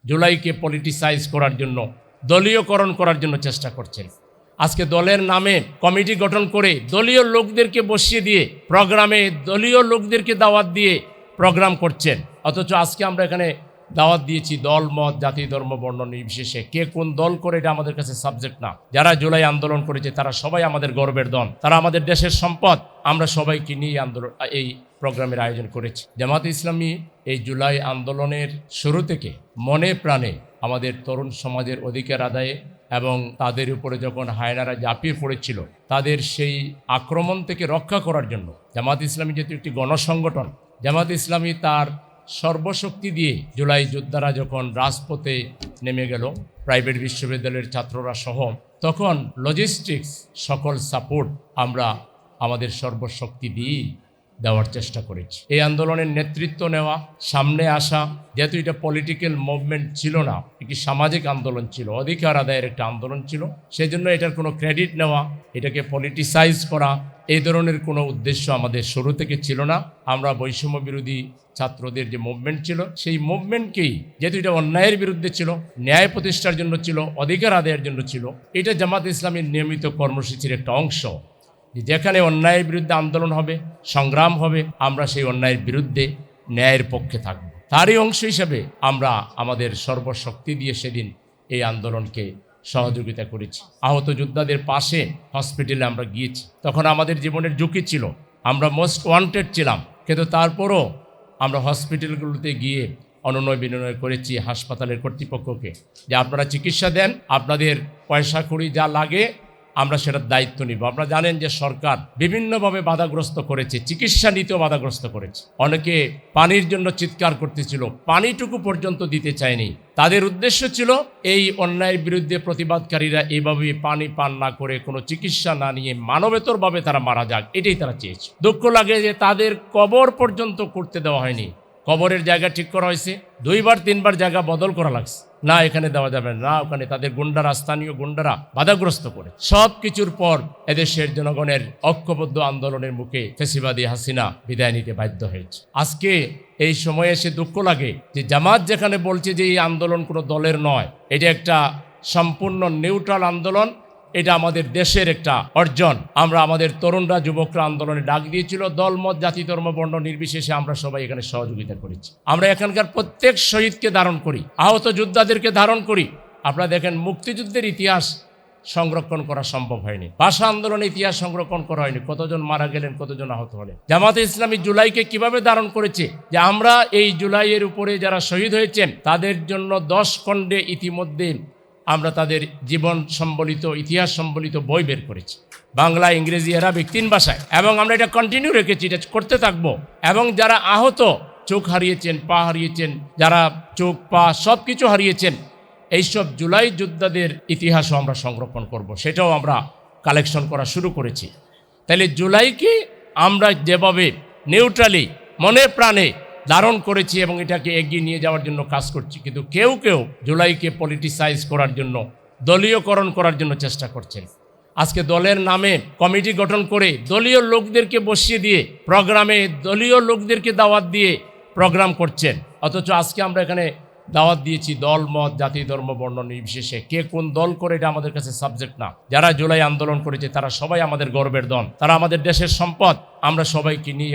জুলাইকে politicise করার জন্য, দলীয়করণ করার জন্য চেষ্টা করছেন। আজকে দলের নামে কমিটি গঠন করে দলীয় লোকদেরকে বসিয়ে দিয়ে প্রোগ্রামে দলীয় লোকদেরকে দাওয়াত দিয়ে প্রোগ্রাম করছেন। অথচ আজকে আমরা এখানে দাওয়াত দিয়েছি দল, মত, জাতি, ধর্ম, বর্ণ নির্বিশেষে। কে কোন দল করে এটা আমাদের কাছে সাবজেক্ট না। যারা জুলাই আন্দোলন করেছে তারা সবাই আমাদের গর্বের দল, তারা আমাদের দেশের সম্পদ। আমরা সবাইকে নিয়ে এই প্রোগ্রামের আয়োজন করেছি। জামাতে ইসলামী এই জুলাই আন্দোলনের শুরু থেকে মনে প্রাণে আমাদের তরুণ সমাজের অধিকার আদায়ে এবং তাদের উপরে যখন হায়নারা ঝাঁপিয়ে পড়েছিল তাদের সেই আক্রমণ থেকে রক্ষা করার জন্য জামাত ইসলামী যেহেতু একটি গণসংগঠন, জামাত ইসলামী তার সর্বশক্তি দিয়ে জুলাই যোদ্ধারা যখন রাজপথে নেমে গেল, প্রাইভেট বিশ্ববিদ্যালয়ের ছাত্ররা সহ, তখন লজিস্টিক্স সকল সাপোর্ট আমরা আমাদের সর্বশক্তি দিয়ে দেওয়ার চেষ্টা করেছি। এই আন্দোলনের নেতৃত্ব নেওয়া, সামনে আসা, যেহেতু এটা পলিটিক্যাল মুভমেন্ট ছিল না, একটি সামাজিক আন্দোলন ছিল, অধিকার আদায়ের একটা আন্দোলন ছিল, সেই জন্য এটার কোনো ক্রেডিট নেওয়া, এটাকে পলিটিসাইজ করা, এই ধরনের কোনো উদ্দেশ্য আমাদের শুরু থেকে ছিল না। আমরা বৈষম্য বিরোধী ছাত্রদের যে মুভমেন্ট ছিল সেই মুভমেন্টকেই, যেহেতু এটা অন্যায়ের বিরুদ্ধে ছিল, ন্যায় প্রতিষ্ঠার জন্য ছিল, অধিকার আদায়ের জন্য ছিল, এটা জামাত ইসলামের নিয়মিত কর্মসূচির একটা অংশ। যেখানে অন্যায়ের বিরুদ্ধে আন্দোলন হবে, সংগ্রাম হবে, আমরা সেই অন্যায়ের বিরুদ্ধে ন্যায়ের পক্ষে থাকব। তারই অংশ হিসেবে আমরা আমাদের সর্বশক্তি দিয়ে সেদিন এই আন্দোলনকে সহযোগিতা করেছি। আহত যোদ্ধাদের পাশে হসপিটালে আমরা গিয়েছি। তখন আমাদের জীবনের ঝুঁকি ছিল, আমরা মোস্ট ওয়ান্টেড ছিলাম, কিন্তু তারপরও আমরা হসপিটালগুলোতে গিয়ে অনুনয় বিনয় করেছি হাসপাতালের কর্তৃপক্ষকে যে আপনারা চিকিৎসা দেন, আপনাদের পয়সা কড়ি যা লাগে আমরা সেটার দায়িত্ব নিব। আপনারা জানেন যে সরকার বিভিন্নভাবে বাধাগ্রস্ত করেছে, চিকিৎসা নিতেও বাধাগ্রস্ত করেছে। অনেকে পানির জন্য চিৎকার করতেছিল, পানিটুকু পর্যন্ত দিতে চায়নি। তাদের উদ্দেশ্য ছিল এই অন্যায়ের বিরুদ্ধে প্রতিবাদকারীরা এইভাবে পানি পান না করে, কোনো চিকিৎসা না নিয়ে মানবেতরভাবে তারা মারা যাক, এটাই তারা চেয়েছে। দুঃখ লাগে যে তাদের কবর পর্যন্ত করতে দেওয়া হয়নি। কবরের জায়গা ঠিক করা হয়েছে, 2-3বার জায়গা বদল করা লাগছে, না এখানে দেওয়া যাবে না, ওখানে তাদের গুন্ডারা, স্থানীয় গুন্ডারা বাধাগ্রস্ত করে। সব কিছুর পর এদেশের জনগণের ঐক্যবদ্ধ আন্দোলনের মুখে ফ্যাসিবাদী হাসিনা বিদায় নিতে বাধ্য হয়েছে। আজকে এই সময়ে এসে দুঃখ লাগে যে জামাত যেখানে বলছে যে এই আন্দোলন কোনো দলের নয়, এটা একটা সম্পূর্ণ নিউট্রাল আন্দোলন, এটা আমাদের দেশের একটা অর্জন। আমরা আমাদের তরুণরা, যুবকরা আন্দোলনে ডাক দিয়েছিল, দল, মত, জাতি, ধর্ম, বর্ণ নির্বিশেষে আমরা সবাই এখানে সহযোগিতা করেছি। আমরা এখানকার প্রত্যেক শহীদকে ধারণ করি, আহত যোদ্ধাদেরকে ধারণ করি। আপনারা দেখেন মুক্তিযুদ্ধের ইতিহাস সংরক্ষণ করা সম্ভব হয়নি, ভাষা আন্দোলনের ইতিহাস সংরক্ষণ করা হয়নি, কতজন মারা গেলেন, কতজন আহত হলেন। জামাতে ইসলামী জুলাইকে কিভাবে ধারণ করেছে যে আমরা এই জুলাইয়ের উপরে যারা শহীদ হয়েছেন তাদের জন্য 10 খণ্ডে ইতিমধ্যে আমরা তাদের জীবন সম্বলিত, ইতিহাস সম্বলিত বই বের করেছি, বাংলা, ইংরেজি, আরবিক 3 ভাষায়, এবং আমরা এটা কন্টিনিউ রেখেছি, এটা করতে থাকবো। এবং যারা আহত, চোখ হারিয়েছেন, পা হারিয়েছেন, যারা চোখ পা সব কিছু হারিয়েছেন, এইসব জুলাই যোদ্ধাদের ইতিহাসও আমরা সংরক্ষণ করব, সেটাও আমরা কালেকশন করা শুরু করেছি। তাহলে জুলাইকে আমরা যেভাবে নিউট্রালি মনে প্রাণে ধারণ করেছি এবং এটাকে এগিয়ে নিয়ে যাওয়ার জন্য কাজ করছি, কিন্তু কেউ কেউ জুলাইকে পলিটিসাইজ করার জন্য, দলীয়করণ করার জন্য চেষ্টা করছেন। আজকে দলের নামে কমিটি গঠন করে দলীয় লোকদেরকে বসিয়ে দিয়ে প্রোগ্রামে দলীয় লোকদেরকে দাওয়াত দিয়ে প্রোগ্রাম করছেন। অথচ আজকে আমরা এখানে দাওয়াত দিয়েছি দল, মত, জাতি, ধর্ম, বর্ণ নির্বিশেষে। কে কোন দল করে এটা আমাদের কাছে সাবজেক্ট না। যারা জুলাই আন্দোলন করেছে তারা সবাই আমাদের গর্বের দল, তারা আমাদের দেশের সম্পদ। আমরা সবাইকে নিয়ে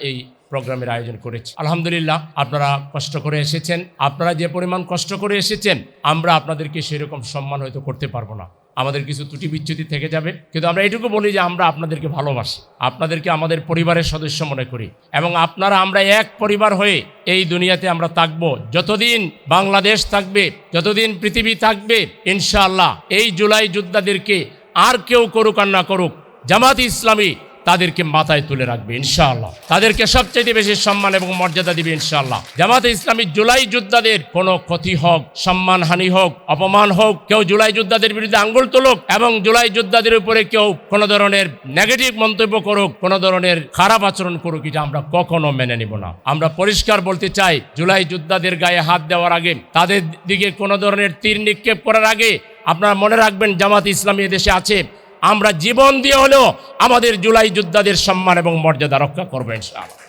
এই প্রোগ্রামের আয়োজন করেছি। আলহামদুলিল্লাহ, আপনারা কষ্ট করে এসেছেন। আপনারা যে পরিমাণ কষ্ট করে এসেছেন, আমরা আপনাদেরকে সেরকম সম্মান হয়তো করতে পারবো না, আমাদের কিছু ত্রুটি বিচ্যুতি থেকে যাবে, কিন্তু আমরা এটুকু বলি যে আমরা আপনাদেরকে ভালোবাসি, আপনাদেরকে আমাদের পরিবারের সদস্য মনে করি, এবং আপনারা আমরা এক পরিবার হয়ে এই দুনিয়াতে আমরা থাকবো। যতদিন বাংলাদেশ থাকবে, যতদিন পৃথিবী থাকবে, ইনশাআল্লাহ এই জুলাই যোদ্ধাদেরকে আর কেউ করুক আর না করুক, জামাত ইসলামী তাদেরকে মাথায় তুলে রাখবে ইনশাআল্লাহ, তাদেরকে সবচেয়ে বেশি সম্মান এবং মর্যাদা দিবে ইনশাআল্লাহ। জামাতে ইসলামী জুলাই যোদ্ধাদের কোনো ক্ষতি হোক, সম্মানহানি হোক, অপমান হোক, কেউ জুলাই যোদ্ধাদের বিরুদ্ধে আঙ্গুল তুলুক এবং জুলাই যোদ্ধাদের উপরে কেউ কোনো ধরনের নেগেটিভ মন্তব্য করুক, কোনো ধরনের খারাপ আচরণ করুক, এটা আমরা কখনো মেনে নিব না। আমরা পরিষ্কার বলতে চাই, জুলাই যোদ্ধাদের গায়ে হাত দেওয়ার আগে, তাদের দিকে কোনো ধরনের তীর নিক্ষেপ করার আগে আপনারা মনে রাখবেন জামাত ইসলামী এদেশে আছে, আমরা জীবন দিয়ে হলেও আমাদের জুলাই যোদ্ধাদের সম্মান এবং মর্যাদা রক্ষা করবো ইনশাআল্লাহ।